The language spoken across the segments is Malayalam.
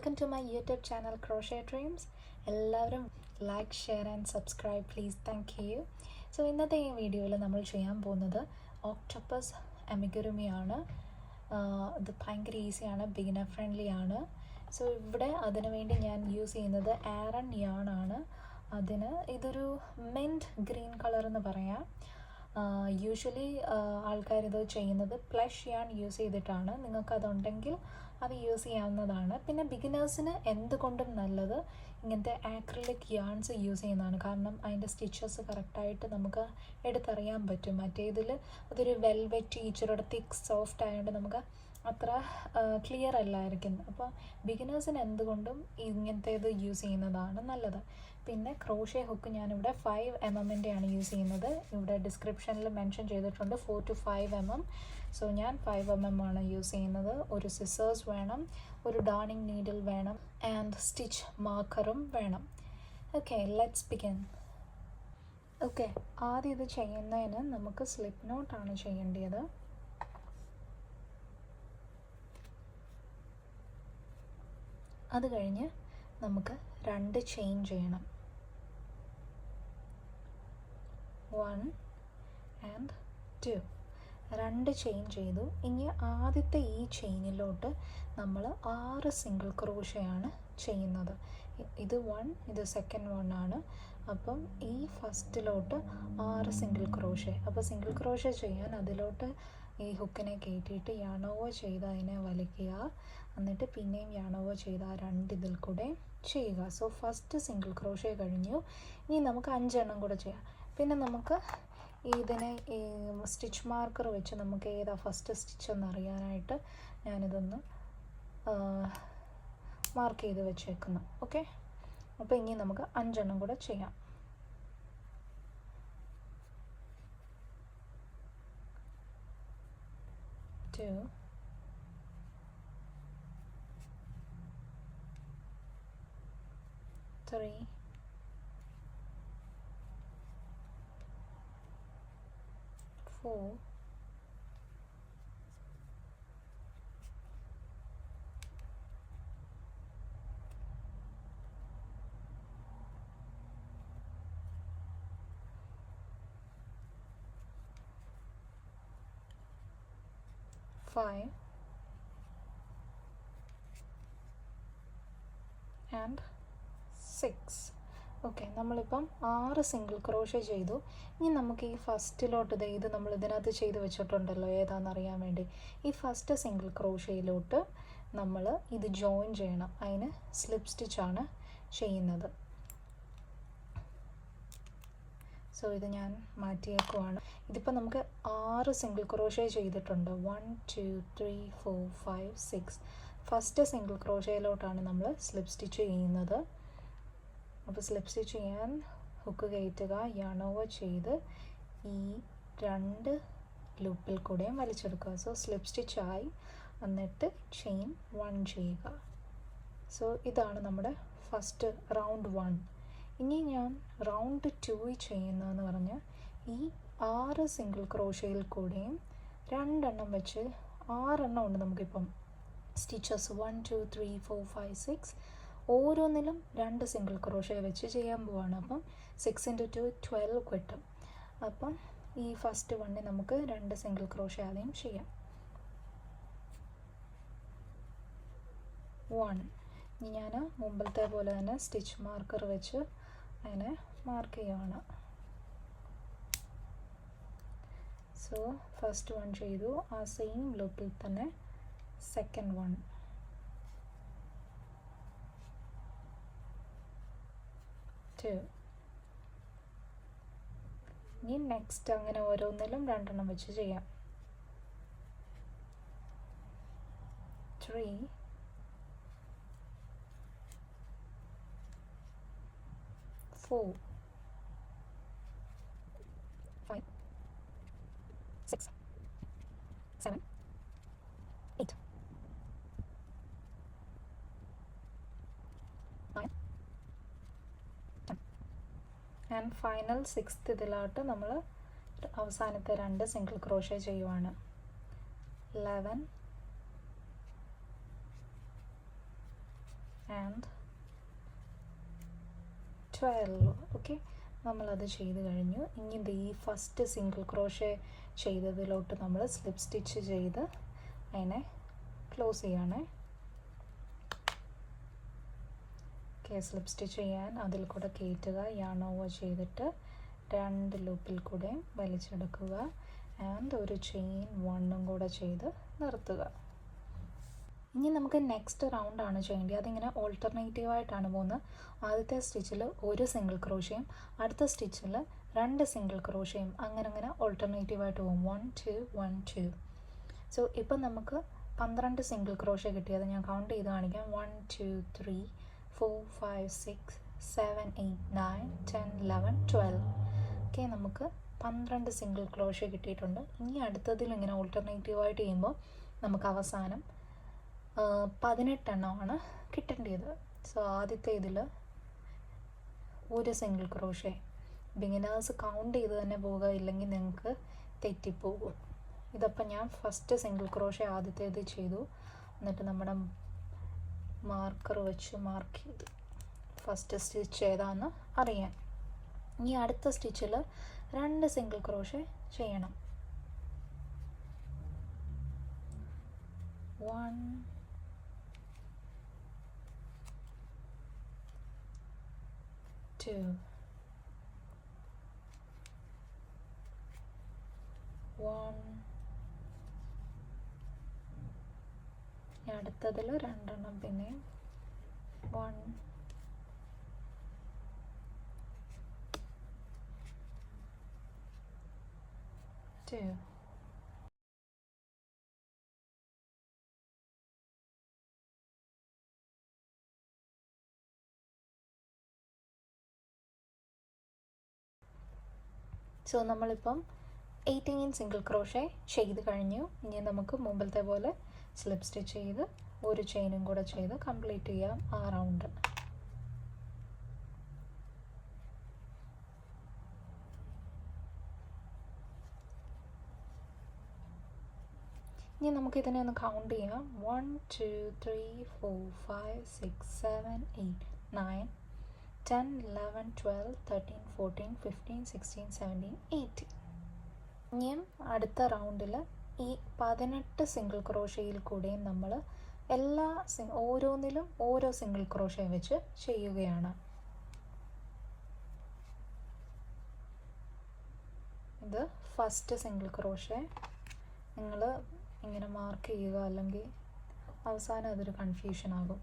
Welcome to my YouTube channel crochet dreams. എല്ലാവരും like, share and subscribe please. Thank you. So ഇന്നത്തെ ഈ വീഡിയോയിൽ നമ്മൾ ചെയ്യാൻ പോകുന്നത് ഓക്ടോപ്പസ് അമിഗുറുമിയാണ്. ഇത് ഭയങ്കര ഈസിയാണ്, ബിഗിനർ ഫ്രണ്ട്ലി ആണ്. സോ ഇവിടെ അതിനു വേണ്ടി ഞാൻ യൂസ് ചെയ്യുന്നത് ആരൺ യാൺ ആണ്. ഇതൊരു മിൻറ്റ് ഗ്രീൻ കളർ എന്ന് പറയാം. യൂഷ്വലി ആൾക്കാരിത് ചെയ്യുന്നത് പ്ലഷ് യാൺ യൂസ് ചെയ്തിട്ടാണ്. നിങ്ങൾക്കതുണ്ടെങ്കിൽ അത് യൂസ് ചെയ്യാവുന്നതാണ്. പിന്നെ ബിഗിനേഴ്സിന് എന്തുകൊണ്ടും നല്ലത് ഇങ്ങനത്തെ ആക്രിലിക് യാൺസ് യൂസ് ചെയ്യുന്നതാണ്. കാരണം അതിൻ്റെ സ്റ്റിച്ചസ് കറക്റ്റായിട്ട് നമുക്ക് എടുത്തറിയാൻ പറ്റും. മറ്റേതിൽ അതൊരു വെൽവെറ്റ് ഇച്ചിരിയുടെ തിക്ക് സോഫ്റ്റ് ആയതുകൊണ്ട് നമുക്ക് അത്ര ക്ലിയർ അല്ലായിരിക്കും. അപ്പോൾ ബിഗിനേഴ്സിന് എന്തുകൊണ്ടും ഇങ്ങനത്തേത് യൂസ് ചെയ്യുന്നതാണ് നല്ലത്. പിന്നെ ക്രോഷേ ഹുക്ക് ഞാനിവിടെ 5 mm യൂസ് ചെയ്യുന്നത്. ഇവിടെ ഡിസ്ക്രിപ്ഷനിൽ മെൻഷൻ ചെയ്തിട്ടുണ്ട് 4 to 5 mm. സോ ഞാൻ 5 mm ആണ് യൂസ് ചെയ്യുന്നത്. ഒരു സിസേഴ്സ് വേണം, ഒരു ഡാർണിങ് നീഡിൽ വേണം, ആൻഡ് സ്റ്റിച്ച് മാർക്കറും വേണം. Okay, let's begin. ഓക്കെ, ആദ്യം ഇത് ചെയ്യുന്നതിന് നമുക്ക് സ്ലിപ്പ് നോട്ടാണ് ചെയ്യേണ്ടത്. അത് കഴിഞ്ഞ് നമുക്ക് 2 ചെയിൻ ചെയ്യണം. 1 and 2. 2 ചെയിൻ ചെയ്തു. ഇനി ആദ്യത്തെ ഈ ചെയിനിലോട്ട് നമ്മൾ 6 സിംഗിൾ ക്രോഷയാണ് ചെയ്യുന്നത്. ഇത് 1, ഇത് സെക്കൻഡ് 1 ആണ്. അപ്പം ഈ ഫസ്റ്റിലോട്ട് 6 സിംഗിൾ ക്രോഷേ. അപ്പോൾ സിംഗിൾ ക്രോഷേ ചെയ്യാൻ അതിലോട്ട് ഈ ഹുക്കിനെ കയറ്റിയിട്ട് യാണോവോ ചെയ്ത് അതിനെ വലിക്കുക. എന്നിട്ട് പിന്നെയും യാണോവോ ചെയ്ത് ആ 2 ഇതിൽ കൂടെ ചെയ്യുക. സോ ഫസ്റ്റ് സിംഗിൾ ക്രോഷേ കഴിഞ്ഞു. ഇനി നമുക്ക് 5 എണ്ണം കൂടെ ചെയ്യാം. പിന്നെ നമുക്ക് ഇതിനെ ഈ സ്റ്റിച്ച് മാർക്കർ വെച്ച് നമുക്ക് ഏതാ ഫസ്റ്റ് സ്റ്റിച്ച് എന്നറിയാനായിട്ട് ഞാനിതൊന്ന് മാർക്ക് ചെയ്ത് വെച്ചേക്കുന്നു. ഓക്കെ, അപ്പോൾ ഇനി നമുക്ക് 5 എണ്ണം കൂടെ ചെയ്യാം. 2, 3, 4, 5 and 6. ഓക്കെ, നമ്മളിപ്പം 6 സിംഗിൾ ക്രോഷേ ചെയ്തു. ഇനി നമുക്ക് ഈ ഫസ്റ്റിലോട്ട് ഇത് നമ്മൾ ഇതിനകത്ത് ചെയ്ത് വെച്ചിട്ടുണ്ടല്ലോ ഏതാണെന്നറിയാൻ വേണ്ടി ഈ ഫസ്റ്റ് സിംഗിൾ ക്രോഷയിലോട്ട് നമ്മൾ ഇത് ജോയിൻ ചെയ്യണം. അതിന് സ്ലിപ്പ് സ്റ്റിച്ചാണ് ചെയ്യുന്നത്. സോ ഇത് ഞാൻ മാറ്റിയേക്കുവാണ്. ഇതിപ്പോൾ നമുക്ക് 6 സിംഗിൾ ക്രോഷേ ചെയ്തിട്ടുണ്ട്. 1, 2, 3, 4, 5, 6. ഫസ്റ്റ് സിംഗിൾ ക്രോഷയിലോട്ടാണ് നമ്മൾ സ്ലിപ്പ് സ്റ്റിച്ച് ചെയ്യുന്നത്. അപ്പോൾ സ്ലിപ്പ് സ്റ്റിച്ച് ചെയ്യാൻ ഹുക്ക് കയറ്റുക, യാണോവോ ചെയ്ത് ഈ 2 ലൂപ്പിൽ കൂടെയും വലിച്ചെടുക്കുക. So slip സ്റ്റിച്ചായി. എന്നിട്ട് ചെയിൻ 1 ചെയ്യുക. സോ ഇതാണ് നമ്മുടെ ഫസ്റ്റ് റൗണ്ട് 1. ഇനി ഞാൻ റൗണ്ട് 2 ചെയ്യുന്നതെന്ന് പറഞ്ഞാൽ ഈ 6 സിംഗിൾ ക്രോഷയിൽ കൂടെയും 2 എണ്ണം വെച്ച് 6 എണ്ണം ഉണ്ട് നമുക്കിപ്പം സ്റ്റിച്ചസ്. 1, 2, 3, 4, 5, 6. ഓരോന്നിലും 2 സിംഗിൾ ക്രോഷേ വെച്ച് ചെയ്യാൻ പോവാണ്. അപ്പം 6 into 2 12 കിട്ടും. അപ്പം ഈ ഫസ്റ്റ് 1 നമുക്ക് 2 സിംഗിൾ ക്രോഷേ ആദ്യം ചെയ്യാം. 1. ഇനി ഞാൻ മുമ്പത്തെ പോലെ തന്നെ സ്റ്റിച്ച് മാർക്കർ വെച്ച് അതിനെ മാർക്ക് ചെയ്യുകയാണ്. സോ ഫസ്റ്റ് 1 ചെയ്തു. ആ സെയിം ലൂപ്പിൽ തന്നെ സെക്കൻഡ് 1. 2. ഇനി നെക്സ്റ്റ് അങ്ങനെ ഓരോന്നിലും 2 എണ്ണം വെച്ച് ചെയ്യാം. 3, 4, 5, 6, 7, 8, 9, 10. ആൻഡ് ഫൈനൽ 6th ഇതിലോട്ട് നമ്മൾ അവസാനത്തെ 2 സിംഗിൾ ക്രോഷേ ചെയ്യുവാണ്. 11, ആൻഡ് 12. ഓക്കെ, നമ്മളത് ചെയ്ത് കഴിഞ്ഞു. ഇനി ഈ ഫസ്റ്റ് സിംഗിൾ ക്രോഷേ ചെയ്തതിലോട്ട് നമ്മൾ സ്ലിപ്പ് സ്റ്റിച്ച് ചെയ്ത് അതിനെ ക്ലോസ് ചെയ്യണേ. ഓക്കെ, സ്ലിപ്പ് സ്റ്റിച്ച് ചെയ്യാൻ അതിൽ കൂടെ കയറ്റുക, യാൺ ഓവർ ചെയ്തിട്ട് 2 ലൂപ്പിൽ കൂടെ വലിച്ചെടുക്കുക ആൻഡ് ഒരു ചെയിൻ 1 കൂടെ ചെയ്ത് നിർത്തുക. ഇനി നമുക്ക് നെക്സ്റ്റ് റൗണ്ടാണ് ചെയ്യേണ്ടത്. അതിങ്ങനെ ഓൾട്ടർനേറ്റീവായിട്ടാണ് പോകുന്നത്. ആദ്യത്തെ സ്റ്റിച്ചിൽ ഒരു സിംഗിൾ ക്രോഷയും അടുത്ത സ്റ്റിച്ചിൽ 2 സിംഗിൾ ക്രോഷയും അങ്ങനെ ഓൾട്ടർനേറ്റീവായിട്ട് പോകും. 1 2 1 2. സോ ഇപ്പം നമുക്ക് 12 സിംഗിൾ ക്രോഷ കിട്ടിയത് ഞാൻ കൗണ്ട് ചെയ്ത് കാണിക്കാം. 1 2 3 4 5 6 7 8 9 10 11 12. ഓക്കെ, നമുക്ക് 12 സിംഗിൾ ക്രോഷ കിട്ടിയിട്ടുണ്ട്. ഇനി അടുത്തതിൽ ഇങ്ങനെ ഓൾട്ടർനേറ്റീവായിട്ട് ചെയ്യുമ്പോൾ നമുക്ക് അവസാനം 18 എണ്ണമാണ് കിട്ടേണ്ടത്. സോ ആദ്യത്തെ ഇതിൽ ഒരു സിംഗിൾ ക്രോഷേ. ബിഗിനേഴ്സ് കൗണ്ട് ചെയ്ത് തന്നെ പോകുക, ഇല്ലെങ്കിൽ നിങ്ങൾക്ക് തെറ്റിപ്പോകും. ഇതപ്പം ഞാൻ ഫസ്റ്റ് സിംഗിൾ ക്രോഷേ ആദ്യത്തേത് ചെയ്തു. എന്നിട്ട് നമ്മുടെ മാർക്കർ വെച്ച് മാർക്ക് ചെയ്തു ഫസ്റ്റ് സ്റ്റിച്ച് ഏതാണെന്ന് അറിയാൻ. ഇനി അടുത്ത സ്റ്റിച്ചിൽ 2 സിംഗിൾ ക്രോഷേ ചെയ്യണം. 1 2 1. അടുത്തതിൽ 2 എണ്ണം പിന്നെയും 1 2. സോ നമ്മളിപ്പം 18 സിംഗിൾ ക്രോഷേ ചെയ്ത് കഴിഞ്ഞു. ഇനി നമുക്ക് മുമ്പത്തെ പോലെ സ്ലിപ്പ് സ്റ്റിച്ച് ചെയ്ത് ഒരു ചെയിനും കൂടെ ചെയ്ത് കംപ്ലീറ്റ് ചെയ്യാം ആ റൗണ്ട്. ഇനി നമുക്കിതിനെ ഒന്ന് കൗണ്ട് ചെയ്യാം. 1 2 3 4 5 6 7 8 9 10 11 12 13 14 15 16 17 18. ഇനിയും അടുത്ത റൗണ്ടിൽ ഈ 18 സിംഗിൾ ക്രോഷയിൽ കൂടെയും നമ്മൾ ഓരോന്നിലും ഓരോ സിംഗിൾ ക്രോഷ വെച്ച് ചെയ്യുകയാണ്. ഇത് ഫസ്റ്റ് സിംഗിൾ ക്രോഷേ. നിങ്ങൾ ഇങ്ങനെ മാർക്ക് ചെയ്യുക, അല്ലെങ്കിൽ അവസാനം അതൊരു കൺഫ്യൂഷൻ ആകും.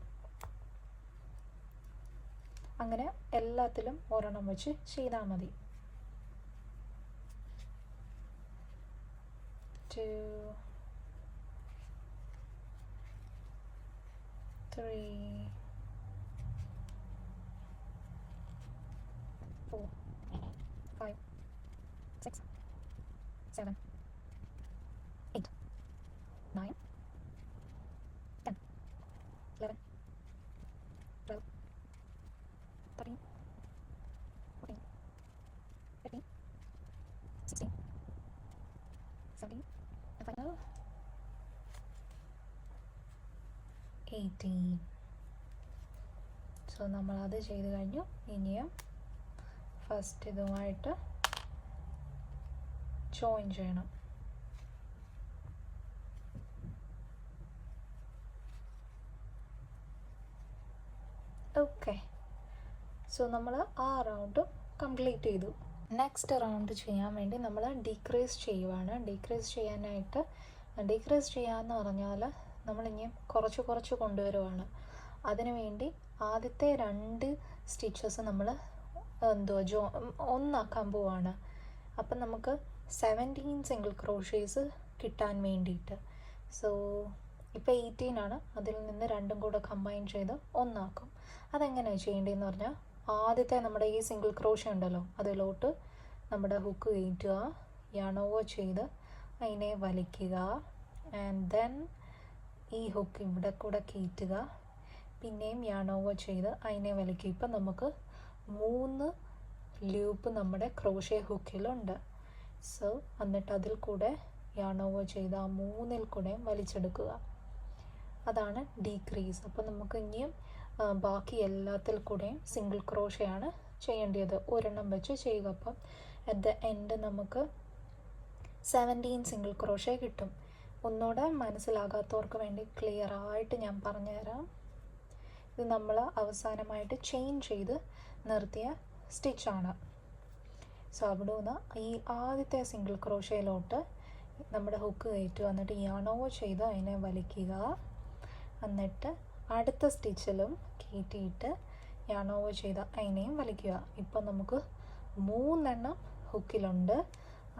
അങ്ങനെ എല്ലാത്തിലും ഒരെണ്ണം വെച്ച് ചെയ്താൽ മതി. 2 3 4 5 6 7 8 9 10 11 12 13 14 15 16 17 and final 18. സോ നമ്മളത് ചെയ്ത് കഴിഞ്ഞു. ഇനിയും ഫസ്റ്റ് ഇതുമായിട്ട് ജോയിൻ ചെയ്യണം. ഓക്കെ, സോ നമ്മൾ ആ റൗണ്ട് കംപ്ലീറ്റ് ചെയ്തു. നെക്സ്റ്റ് റൗണ്ട് ചെയ്യാൻ വേണ്ടി നമ്മൾ ഡീക്രീസ് ചെയ്യുവാണ്. ഡീക്രീസ് ചെയ്യാമെന്ന് പറഞ്ഞാൽ നമ്മളിനി കുറച്ച് കൊണ്ടുവരുവാണ്. അതിനുവേണ്ടി ആദ്യത്തെ 2 സ്റ്റിച്ചസ് നമ്മൾ ഒന്നാക്കാൻ പോവാണ്. അപ്പം നമുക്ക് 17 സിംഗിൾ ക്രോഷേസ് കിട്ടാൻ വേണ്ടിയിട്ട്. സോ ഇപ്പോൾ 18 ആണ്. അതിൽ നിന്ന് 2 കൂടെ കമ്പൈൻ ചെയ്ത് ഒന്നാക്കും. അതെങ്ങനെയാണ് ചെയ്യേണ്ടതെന്ന് പറഞ്ഞാൽ, ആദ്യത്തെ നമ്മുടെ ഈ സിംഗിൾ ക്രോഷ ഉണ്ടല്ലോ, അതിലോട്ട് നമ്മുടെ ഹുക്ക് കയറ്റുക, യാൺ ഓവർ ചെയ്ത് അതിനെ വലിക്കുക, ആൻഡ് ദെൻ ഈ ഹുക്ക് ഇവിടെ കൂടെ കയറ്റുക, പിന്നെയും യാൺ ഓവർ ചെയ്ത് അതിനെ വലിക്കുക. ഇപ്പം നമുക്ക് 3 ലൂപ്പ് നമ്മുടെ ക്രോഷേ ഹുക്കിലുണ്ട്. സോ എന്നിട്ട് അതിൽ കൂടെ യാൺ ഓവർ ചെയ്ത് ആ 3ൽ കൂടെ വലിച്ചെടുക്കുക. അതാണ് ഡീക്രീസ്. അപ്പോൾ നമുക്ക് ഇനിയും ബാക്കി എല്ലാത്തിൽ കൂടെയും സിംഗിൾ ക്രോഷയാണ് ചെയ്യേണ്ടത്. ഒരെണ്ണം വെച്ച് ചെയ്യുക. അപ്പം അറ്റ് ദ എൻഡ് നമുക്ക് 17 സിംഗിൾ ക്രോഷേ കിട്ടും. ഒന്നുകൂടെ മനസ്സിലാകാത്തവർക്ക് വേണ്ടി ക്ലിയറായിട്ട് ഞാൻ പറഞ്ഞുതരാം. ഇത് നമ്മൾ അവസാനമായിട്ട് ചെയിൻ ചെയ്ത് നിർത്തിയ സ്റ്റിച്ചാണ്. സോ അവിടെ നിന്ന് ഈ ആദ്യത്തെ സിംഗിൾ ക്രോഷയിലോട്ട് നമ്മുടെ ഹുക്ക് കയറ്റുക, എന്നിട്ട് യാൺ ഓവർ ചെയ്ത് അതിനെ വലിക്കുക. എന്നിട്ട് അടുത്ത സ്റ്റിച്ചിലും കയറ്റിയിട്ട് യാൺ ഓവർ ചെയ്ത് അതിനെയും വലിക്കുക. ഇപ്പം നമുക്ക് 3 ഹുക്കിലുണ്ട്.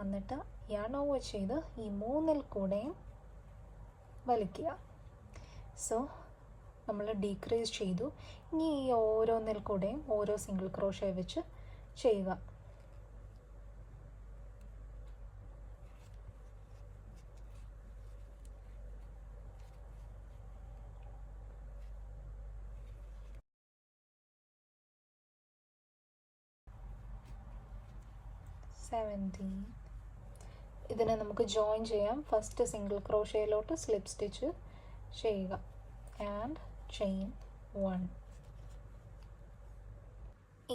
എന്നിട്ട് യാൺ ഓവർ ചെയ്ത് ഈ 3 കൂടെയും വലിക്കുക. സോ നമ്മൾ ഡീക്രീസ് ചെയ്തു. ഇനി ഈ ഓരോന്നിൽ കൂടെയും ഓരോ സിംഗിൾ ക്രോഷേ വെച്ച് ചെയ്യുക. ഇതിനെ നമുക്ക് ജോയിൻ ചെയ്യാം. ഫസ്റ്റ് സിംഗിൾ ക്രോഷയിലോട്ട് സ്ലിപ്പ് സ്റ്റിച്ച് ചെയ്യുക. And chain 1.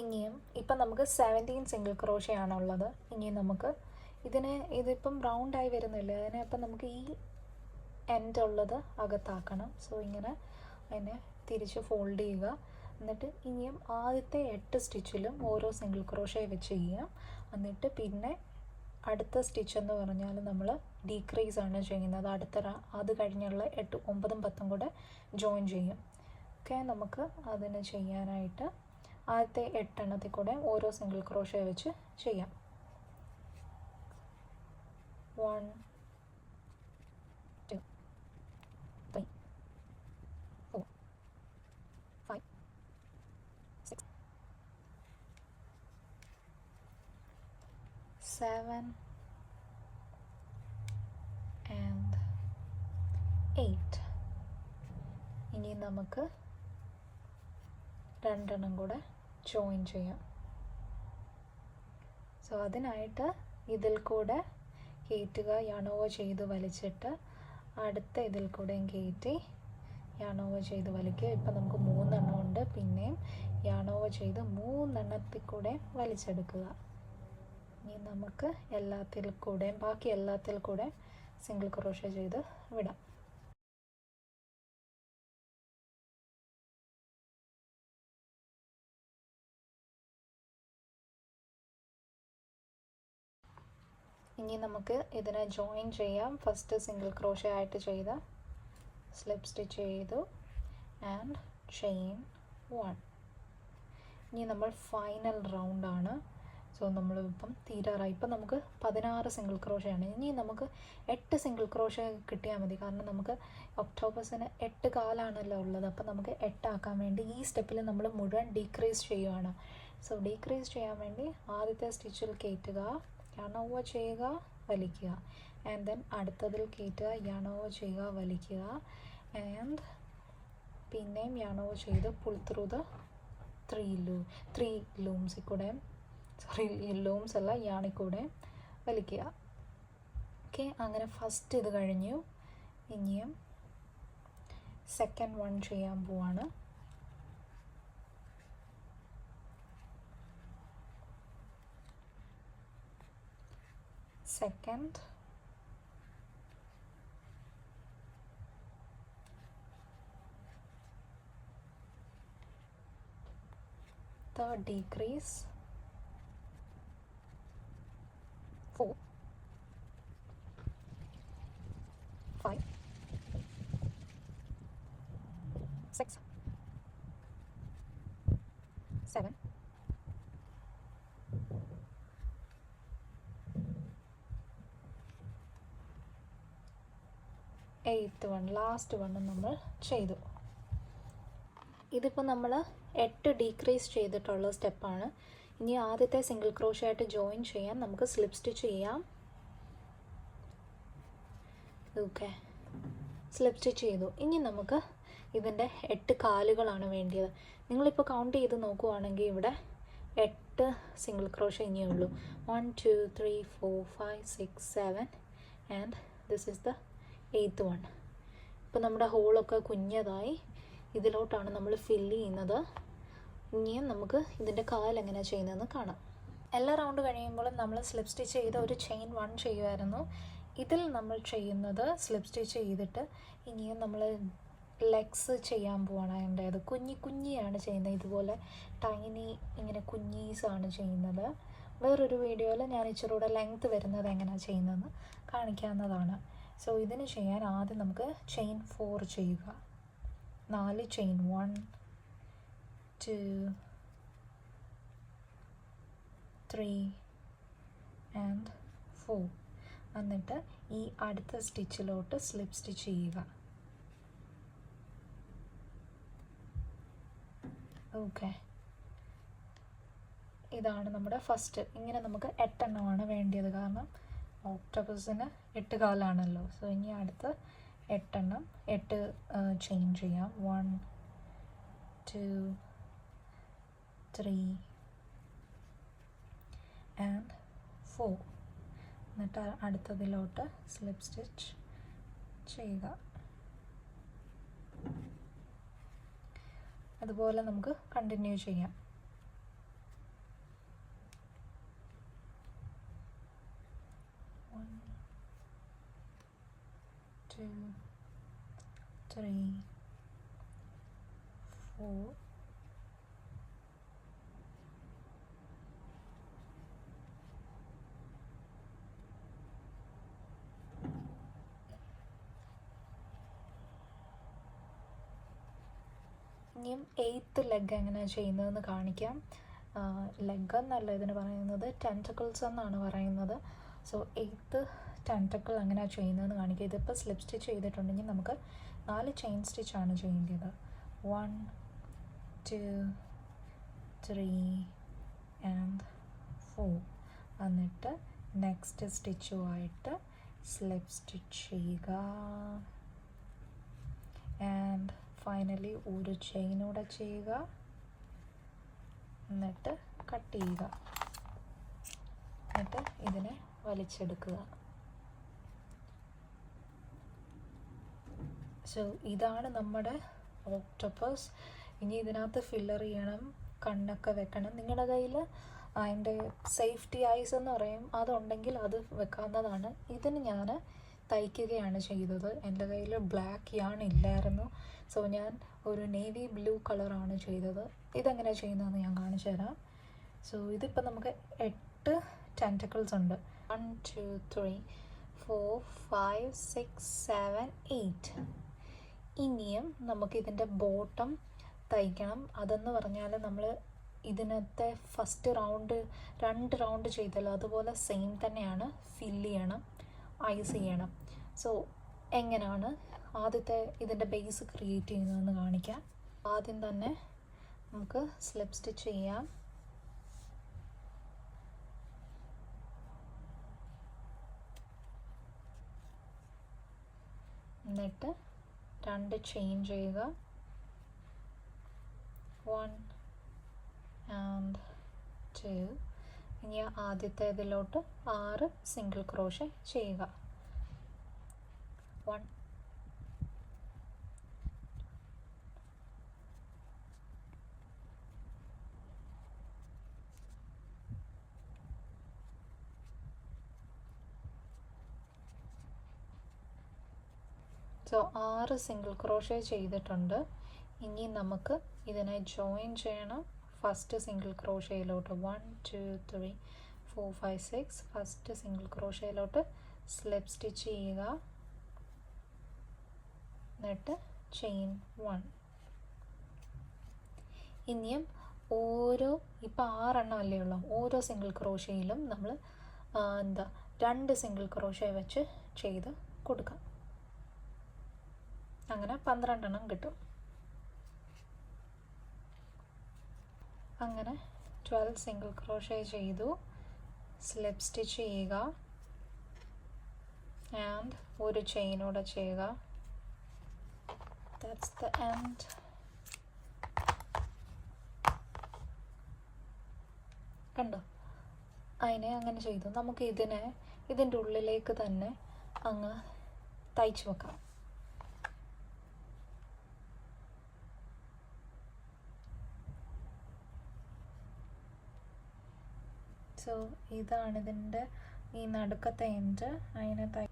ഇനിയും ഇപ്പം നമുക്ക് 17 സിംഗിൾ ക്രോഷേ ആണുള്ളത്. ഇനി നമുക്ക് ഇതിപ്പം റൗണ്ടായി വരുന്നില്ല, അതിനെ അപ്പം നമുക്ക് ഈ എൻഡ് ഉള്ളത് അകത്താക്കണം. സോ ഇങ്ങനെ അതിനെ തിരിച്ച് ഫോൾഡ് ചെയ്യുക. എന്നിട്ട് ഇനിയും ആദ്യത്തെ 8 സ്റ്റിച്ചിലും ഓരോ സിംഗിൾ ക്രോഷേ വെച്ച് ചെയ്യാം. എന്നിട്ട് പിന്നെ അടുത്ത സ്റ്റിച്ച് എന്ന് പറഞ്ഞാൽ നമ്മൾ ഡീക്രീസ് ആണ് ചെയ്യുന്നത്. അത് കഴിഞ്ഞുള്ള 8, 9, 10 കൂടെ ജോയിൻ ചെയ്യും. ഓക്കെ, നമുക്ക് അതിന് ചെയ്യാനായിട്ട് ആദ്യത്തെ 8 എണ്ണത്തിൽ കൂടെ ഓരോ സിംഗിൾ ക്രോഷേ വെച്ച് ചെയ്യാം. 1, 2, 3, 4, 5, 6, 7 and 8. ഇനി നമുക്ക് 2 കൂടെ ജോയിൻ ചെയ്യാം. സോ അതിനായിട്ട് ഇതിൽ കൂടെ കയറ്റുക, യാൺ ഓവർ ചെയ്ത് വലിച്ചിട്ട് അടുത്ത ഇതിൽ കൂടെയും കയറ്റി യാൺ ഓവർ ചെയ്ത് വലിക്കുക. ഇപ്പം നമുക്ക് 3 ഉണ്ട്. പിന്നെയും യാൺ ഓവർ ചെയ്ത് 3 കൂടെ വലിച്ചെടുക്കുക. ഇനി നമുക്ക് ബാക്കി എല്ലാത്തിൽ കൂടെ സിംഗിൾ ക്രോഷേ ചെയ്ത് വിടാം. ഇനി നമുക്ക് ഇതിനെ ജോയിൻ ചെയ്യാം. ഫസ്റ്റ് സിംഗിൾ ക്രോഷേ ആയിട്ട് ചെയ്ത് സ്ലിപ്പ് സ്റ്റിച്ച് ചെയ്തു ആൻഡ് ചെയിൻ 1. ഇനി നമ്മൾ ഫൈനൽ റൗണ്ടാണ്. സോ നമ്മളിപ്പം തീരാറായി. ഇപ്പം നമുക്ക് 16 സിംഗിൾ ക്രോഷേ ആണ്. ഇനി നമുക്ക് 8 സിംഗിൾ ക്രോഷേ കിട്ടിയാൽ മതി. കാരണം നമുക്ക് ഒക്ടോപ്പസിന് 8 കാലാണല്ലോ ഉള്ളത്. അപ്പം നമുക്ക് 8 ആക്കാൻ വേണ്ടി ഈ സ്റ്റെപ്പിൽ നമ്മൾ മുഴുവൻ ഡീക്രീസ് ചെയ്യുകയാണ്. സോ ഡീക്രീസ് ചെയ്യാൻ വേണ്ടി ആദ്യത്തെ സ്റ്റിച്ചിൽ കയറ്റുക, യാൺ ഓവർ ചെയ്യുക, വലിക്കുക. ആൻഡ് ദെൻ അടുത്തതിൽ കയറ്റുക, യാൺ ഓവർ ചെയ്യുക, വലിക്കുക. ആൻഡ് പിന്നെയും യാൺ ഓവർ ചെയ്ത് പുൾ ത്രൂ ദ 3 ലൂംസിൽ കൂടെ, ലൂംസ് അല്ല, യാണിൽ കൂടെ വലിക്കുക. ഓക്കെ, അങ്ങനെ ഫസ്റ്റ് ഇത് കഴിഞ്ഞു. ഇനിയും സെക്കൻഡ് 1 ചെയ്യാൻ പോവാണ്. second, third decrease, 4, 5, 6, 7, 8th one, last വണ്ണും നമ്മൾ ചെയ്തു. ഇതിപ്പോൾ നമ്മൾ 8 ഡീക്രീസ് ചെയ്തിട്ടുള്ള സ്റ്റെപ്പാണ്. ഇനി ആദ്യത്തെ സിംഗിൾ ക്രോഷേ ആയിട്ട് ജോയിൻ ചെയ്യാൻ നമുക്ക് സ്ലിപ്പ് സ്റ്റിച്ച് ചെയ്യാം. ഓക്കെ, സ്ലിപ്പ് സ്റ്റിച്ച് ചെയ്തു. ഇനി നമുക്ക് ഇതിൻ്റെ 8 കാലുകളാണ് വേണ്ടിയത്. നിങ്ങളിപ്പോൾ കൗണ്ട് ചെയ്ത് നോക്കുവാണെങ്കിൽ ഇവിടെ 8 സിംഗിൾ ക്രോഷേ ഇനിയേ ഉള്ളൂ. 1, 2, 3, 4, 5, 6, 7 and this is the 8th one. ഇപ്പോൾ നമ്മുടെ ഹോളൊക്കെ കുഞ്ഞതായി. ഇതിലോട്ടാണ് നമ്മൾ ഫില്ല് ചെയ്യുന്നത്. ഇനിയും നമുക്ക് ഇതിൻ്റെ കാലെങ്ങനെയാണ് ചെയ്യുന്നതെന്ന് കാണാം. എല്ലാ റൗണ്ട് കഴിയുമ്പോഴും നമ്മൾ സ്ലിപ്പ് സ്റ്റിച്ച് ചെയ്ത് ഒരു ചെയിൻ 1 ചെയ്യുമായിരുന്നു. ഇതിൽ നമ്മൾ ചെയ്യുന്നത് സ്ലിപ്പ് സ്റ്റിച്ച് ചെയ്തിട്ട് ഇനിയും നമ്മൾ ലെഗ്സ് ചെയ്യാൻ പോവാണ്. അതിൻ്റേത് കുഞ്ഞിയാണ് ചെയ്യുന്നത്. ഇതുപോലെ ടൈനി ഇങ്ങനെ കുഞ്ഞീസാണ് ചെയ്യുന്നത്. വേറൊരു വീഡിയോയിൽ ഞാൻ ഇച്ചിരി കൂടെ ലെങ്ത് വരുന്നത് എങ്ങനെയാണ് ചെയ്യുന്നതെന്ന് കാണിക്കാവുന്നതാണ്. സോ ഇതിന് ചെയ്യാൻ ആദ്യം നമുക്ക് ചെയിൻ 4 ചെയ്യുക. 4 ചെയിൻ 1 2 3 ആൻഡ് 4. എന്നിട്ട് ഈ അടുത്ത സ്റ്റിച്ചിലോട്ട് സ്ലിപ്പ് സ്റ്റിച്ച് ചെയ്യുക. ഓക്കെ, ഇതാണ് നമ്മുടെ ഫസ്റ്റ്. ഇങ്ങനെ നമുക്ക് 8 എണ്ണമാണ് വേണ്ടിയത്, കാരണം ഓക്ടോപസിന് 8 കാലാണല്ലോ. സോ ഇനി അടുത്ത് 8 എണ്ണം 8 ചെയിൻ ചെയ്യാം. 1 2 3 ആൻഡ് 4. എന്നിട്ട് അടുത്തതിലോട്ട് സ്ലിപ്പ് സ്റ്റിച്ച് ചെയ്യുക. അതുപോലെ നമുക്ക് കണ്ടിന്യൂ ചെയ്യാം. Two, 3 4 ഇനിയും 8th ലെഗ് എങ്ങനെയാണ് ചെയ്യുന്നതെന്ന് കാണിക്കാം. ലെഗ് എന്നല്ല ഇതിന് പറയുന്നത്, ടെൻറ്റക്കിൾസ് എന്നാണ് പറയുന്നത്. സോ 8th ടെൻറ്റക്കിൾ എങ്ങനെയാണ് ചെയ്യുന്നതെന്ന് കാണിക്കുക. ഇതിപ്പോൾ സ്ലിപ്പ് സ്റ്റിച്ച് ചെയ്തിട്ടുണ്ടെങ്കിൽ നമുക്ക് 4 ചെയിൻ സ്റ്റിച്ചാണ് ചെയ്യേണ്ടത്. 1 2 3 ആൻഡ് 4. എന്നിട്ട് നെക്സ്റ്റ് സ്റ്റിച്ചുമായിട്ട് സ്ലിപ്പ് സ്റ്റിച്ച് ചെയ്യുക. ആൻഡ് ഫൈനലി ഒരു ചെയിനൂടെ ചെയ്യുക. എന്നിട്ട് കട്ട് ചെയ്യുക. എന്നിട്ട് ഇതിനെ വലിച്ചെടുക്കുക. സോ ഇതാണ് നമ്മുടെ ഓക്ടോപ്പസ്. ഇനി ഇതിനകത്ത് ഫില്ലർ ചെയ്യണം, കണ്ണൊക്കെ വെക്കണം. നിങ്ങളുടെ കയ്യിൽ അതിൻ്റെ സേഫ്റ്റി ഐസ് എന്ന് പറയും, അതുണ്ടെങ്കിൽ അത് വെക്കാവുന്നതാണ്. ഇതിന് ഞാൻ തയ്ക്കുകയാണ് ചെയ്തത്. എൻ്റെ കയ്യിൽ ബ്ലാക്ക് യാൺ ഇല്ലായിരുന്നു. സോ ഞാൻ ഒരു നേവി ബ്ലൂ കളറാണ് ചെയ്തത്. ഇതെങ്ങനെ ചെയ്യുന്നതെന്ന് ഞാൻ കാണിച്ചു തരാം. സോ ഇതിപ്പോൾ നമുക്ക് 8 ടെൻറ്റക്കിൾസ് ഉണ്ട്. 1 2 3 4 5 6 7 8. ഇനിയും നമുക്കിതിൻ്റെ ബോട്ടം തയ്ക്കണം. അതെന്ന് പറഞ്ഞാൽ നമ്മൾ ഇതിനകത്തെ ഫസ്റ്റ് റൗണ്ട് 2 റൗണ്ട് ചെയ്തല്ലോ, അതുപോലെ സെയിം തന്നെയാണ്. ഫില്ല് ചെയ്യണം, ഐസ് ചെയ്യണം. സോ എങ്ങനെയാണ് ആദ്യത്തെ ഇതിൻ്റെ ബേസ് ക്രിയേറ്റ് ചെയ്യുന്നതെന്ന് കാണിക്കാം. ആദ്യം തന്നെ നമുക്ക് സ്ലിപ്പ് സ്റ്റിച്ച് ചെയ്യാം. എന്നിട്ട് 2 ചെയിൻ ചെയ്യുക. 1 ആൻഡ് 2. ഇനി ആദ്യത്തെ ഇതിലോട്ട് 6 സിംഗിൾ ക്രോഷേ ചെയ്യുക. 1 സോ 6 സിംഗിൾ ക്രോഷേ ചെയ്തിട്ടുണ്ട്. ഇനി നമുക്ക് ഇതിനെ ജോയിൻ ചെയ്യണം. ഫസ്റ്റ് സിംഗിൾ ക്രോഷയിലോട്ട് 1 2 3 4 5 6 ഫസ്റ്റ് സിംഗിൾ ക്രോഷയിലോട്ട് സ്ലിപ്പ് സ്റ്റിച്ച് ചെയ്യുക. എന്നിട്ട് ചെയിൻ 1. ഇനിയും ഇപ്പോൾ 6 എണ്ണം അല്ലേ ഉള്ളൂ, ഓരോ സിംഗിൾ ക്രോഷയിലും നമ്മൾ 2 സിംഗിൾ ക്രോഷേ വെച്ച് ചെയ്ത് കൊടുക്കാം. അങ്ങനെ 12 എണ്ണം കിട്ടും. അങ്ങനെ 12 സിംഗിൾ ക്രോഷേ ചെയ്തു. സ്ലിപ്പ് സ്റ്റിച്ച് ചെയ്യുക. ആൻഡ് ഒരു ചെയിനൂടെ ചെയ്യുക. That's the end. കണ്ടോ, അതിനെ അങ്ങനെ ചെയ്തു. നമുക്ക് ഇതിൻ്റെ ഉള്ളിലേക്ക് തന്നെ അങ്ങ് തയ്ച്ചു വെക്കാം. സോ ഇതാണ് ഇതിൻ്റെ ഈ നടുക്കത്തെ എൻഡ്. അതിനകത്ത്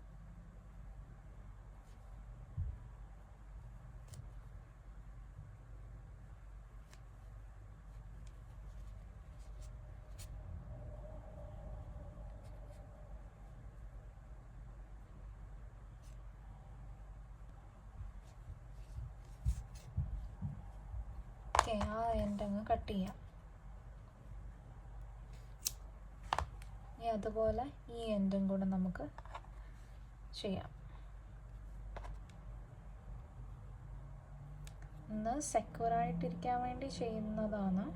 ആ എൻഡ് അങ്ങ് കട്ട് ചെയ്യാം. അതുപോലെ ഈ എൻഡും കൂടെ നമുക്ക് ചെയ്യാം. ഒന്ന് സെക്യൂറായിട്ടിരിക്കാൻ വേണ്ടി ചെയ്യുന്നതാണ്.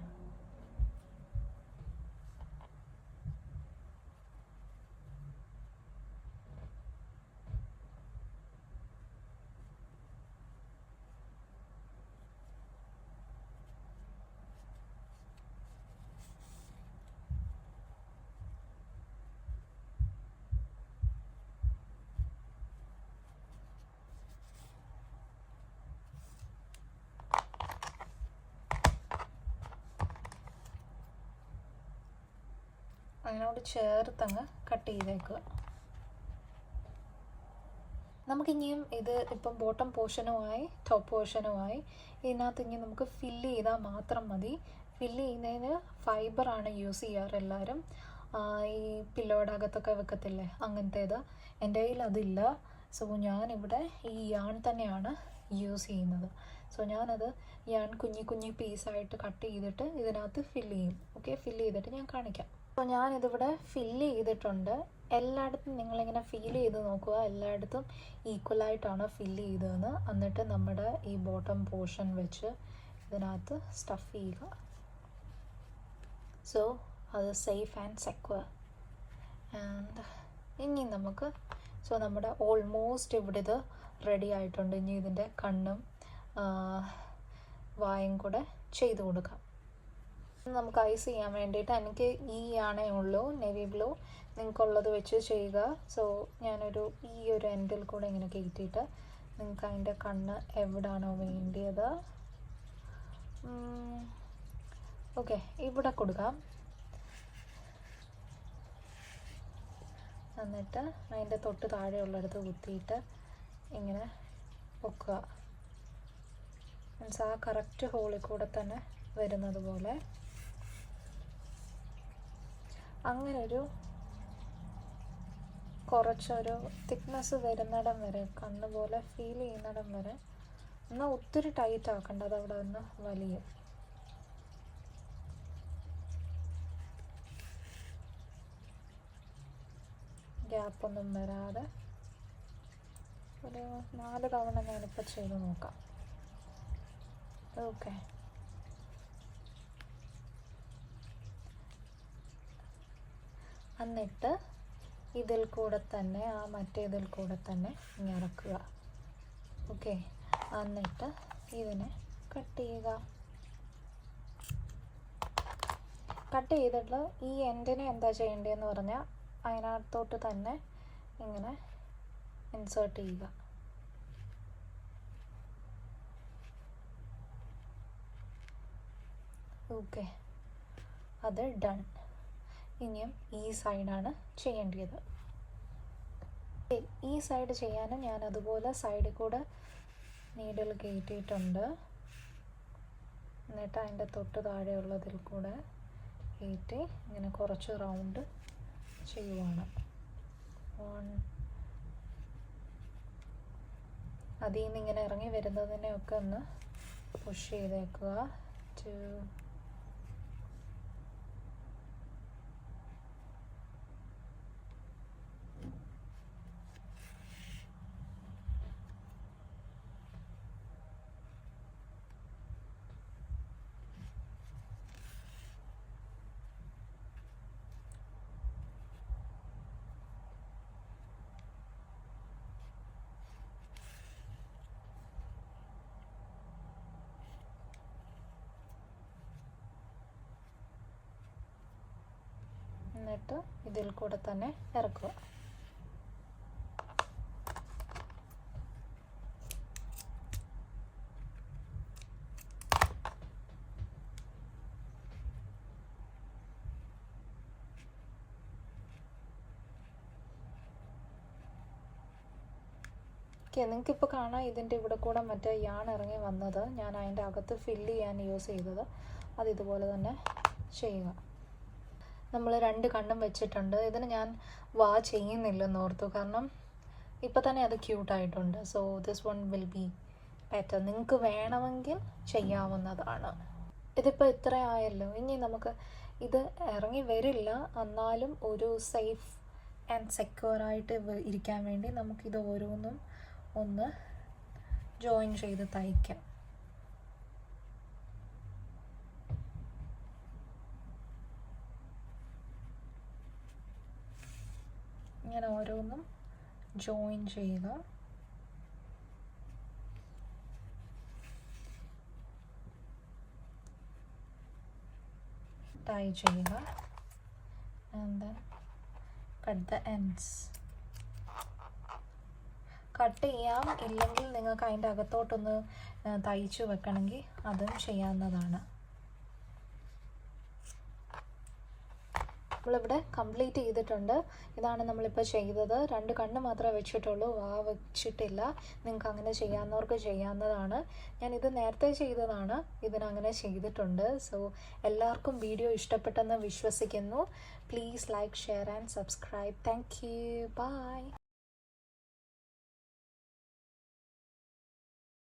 അതിനോട് ചേർത്തങ്ങ് കട്ട് ചെയ്തേക്കുക. നമുക്കിനിയും ഇത് ഇപ്പം ബോട്ടം പോർഷനുമായി ടോപ്പ് പോർഷനുമായി ഇതിനകത്ത് ഇനി നമുക്ക് ഫില്ല് ചെയ്താൽ മാത്രം മതി. ഫില്ല് ചെയ്യുന്നതിന് ഫൈബറാണ് യൂസ് ചെയ്യാറ് എല്ലാവരും. ഈ പില്ലോയുടെ അകത്തൊക്കെ വെക്കത്തില്ലേ, അങ്ങനത്തേത്. എൻ്റെ കയ്യിൽ അതില്ല. സോ ഞാനിവിടെ ഈ യാൺ തന്നെയാണ് യൂസ് ചെയ്യുന്നത്. സോ ഞാനത് യാൺ കുഞ്ഞി പീസായിട്ട് കട്ട് ചെയ്തിട്ട് ഇതിനകത്ത് ഫില്ല് ചെയ്യും. ഓക്കെ, ഫില്ല് ചെയ്തിട്ട് ഞാൻ കാണിക്കാം. അപ്പോൾ ഞാനിതിവിടെ ഫില്ല് ചെയ്തിട്ടുണ്ട്. എല്ലായിടത്തും നിങ്ങളിങ്ങനെ ഫീൽ ചെയ്ത് നോക്കുക, എല്ലായിടത്തും ഈക്വലായിട്ടാണ് ഫില്ല് ചെയ്തതെന്ന്. എന്നിട്ട് നമ്മുടെ ഈ ബോട്ടം പോർഷൻ വെച്ച് ഇതിനകത്ത് സ്റ്റഫ് ചെയ്യുക. സോ അത് സേഫ് ആൻഡ് സെക്യൂർ. ആൻഡ് ഇനി നമുക്ക് നമ്മുടെ ഓൾമോസ്റ്റ് ഇവിടെ ഇത് റെഡി ആയിട്ടുണ്ട്. ഇനി ഇതിൻ്റെ കണ്ണും വായും കൂടെ ചെയ്ത് കൊടുക്കാം. നമുക്ക് ഐസ് ചെയ്യാൻ വേണ്ടിയിട്ട് എനിക്ക് ഈ ആണേ ഉള്ളൂ, നേവി ബ്ലൂ. നിങ്ങൾക്കുള്ളത് വെച്ച് ചെയ്യുക. സോ ഞാനൊരു ഈ ഒരു എൻഡിൽ കൂടെ ഇങ്ങനെ കയറ്റിയിട്ട് നിങ്ങൾക്ക് അതിൻ്റെ കണ്ണ് എവിടാണോ വേണ്ടിയത് ഓക്കെ ഇവിടെ കൊടുക്കാം. എന്നിട്ട് അതിൻ്റെ തൊട്ട് താഴെയുള്ളിടത്ത് കുത്തിയിട്ട് ഇങ്ങനെ പൊക്കുക. മീൻസ് ആ കറക്റ്റ് ഹോളിൽ കൂടെ തന്നെ വരുന്നത് പോലെ. അങ്ങനൊരു കുറച്ചൊരു തിക്നെസ് വരുന്നിടം വരെ, കണ്ണ് പോലെ ഫീൽ ചെയ്യുന്നിടം വരെ. എന്നാൽ ഒത്തിരി ടൈറ്റ് ആക്കണ്ട, അതവിടെ നിന്ന് വലിയും. ഗ്യാപ്പൊന്നും വരാതെ ഒരു 4 തവണ ഞാനിപ്പോൾ ചെയ്ത് നോക്കാം. ഓക്കെ, എന്നിട്ട് ഇതിൽ കൂടെ തന്നെ മറ്റേതിൽ കൂടെ തന്നെ ഇറക്കുക. ഓക്കെ, എന്നിട്ട് ഇതിനെ കട്ട് ചെയ്യുക. കട്ട് ചെയ്തിട്ട് ഈ എൻഡിനെ എന്താ ചെയ്യേണ്ടതെന്ന് പറഞ്ഞാൽ അതിനകത്തോട്ട് തന്നെ ഇങ്ങനെ ഇൻസേർട്ട് ചെയ്യുക. ഓക്കെ, അത് ഡൺ. ഇനിയും ഈ സൈഡാണ് ചെയ്യേണ്ടത്. ഈ സൈഡ് ചെയ്യാനും ഞാൻ അതുപോലെ സൈഡിൽ കൂടെ നീഡിൽ കയറ്റിയിട്ടുണ്ട്. എന്നിട്ട് അതിൻ്റെ തൊട്ട് താഴെയുള്ളതിൽ കൂടെ കയറ്റി ഇങ്ങനെ കുറച്ച് റൗണ്ട് ചെയ്യുവാണ്. അതിൽ നിന്ന് ഇങ്ങനെ ഇറങ്ങി വരുന്നതിനെയൊക്കെ ഒന്ന് പുഷ് ചെയ്തേക്കുക. എന്നിട്ട് ഇതിൽ കൂടെ തന്നെ ഇറക്കുക. ഓക്കെ, നിങ്ങൾക്കിപ്പോൾ കാണാം ഇതിൻ്റെ ഇവിടെ കൂടെ മറ്റേ യാൺ ഇറങ്ങി വന്നത്. ഞാൻ അതിൻ്റെ അകത്ത് ഫില്ല് ചെയ്യാൻ യൂസ് ചെയ്തത്. അത് ഇതുപോലെ തന്നെ ചെയ്യുക. നമ്മൾ 2 കണ്ണും വെച്ചിട്ടുണ്ട്. ഇതിന് ഞാൻ വാ ചെയ്യുന്നില്ലെന്ന് ഓർത്തു, കാരണം ഇപ്പം തന്നെ അത് ക്യൂട്ടായിട്ടുണ്ട്. So this one will be better. നിങ്ങൾക്ക് വേണമെങ്കിൽ ചെയ്യാവുന്നതാണ്. ഇതിപ്പോൾ ഇത്ര ആയല്ലോ. ഇനി നമുക്ക് ഇത് ഇറങ്ങി വരില്ല, എന്നാലും ഒരു സേഫ് ആൻഡ് സെക്യൂറായിട്ട് ഇരിക്കാൻ വേണ്ടി നമുക്കിത് ഓരോന്നും ഒന്ന് ജോയിൻ ചെയ്ത് തയ്ക്കാം. ഇങ്ങനെ ഓരോന്നും ജോയിൻ ചെയ്യുക. ടൈ ചെയ്യുക. And then cut the ends. Cut ചെയ്യാം, ഇല്ലെങ്കിൽ നിങ്ങൾക്ക് അതിൻ്റെ അകത്തോട്ടൊന്ന് തയ്ച്ചു വെക്കണമെങ്കിൽ അതും ചെയ്യാവുന്നതാണ്. നമ്മളിവിടെ കംപ്ലീറ്റ് ചെയ്തിട്ടുണ്ട്. ഇതാണ് നമ്മളിപ്പോൾ ചെയ്തത്. 2 കണ്ണ് മാത്രമേ വെച്ചിട്ടുള്ളൂ, വാ വെച്ചിട്ടില്ല. നിങ്ങൾക്ക് അങ്ങനെ ചെയ്യാവുന്നവർക്ക് ചെയ്യാവുന്നതാണ്. ഞാനിത് നേരത്തെ ചെയ്തതാണ്, ഇതിനങ്ങനെ ചെയ്തിട്ടുണ്ട്. സോ എല്ലാവർക്കും വീഡിയോ ഇഷ്ടപ്പെട്ടെന്ന് വിശ്വസിക്കുന്നു. Please like, share and subscribe. Thank you. By.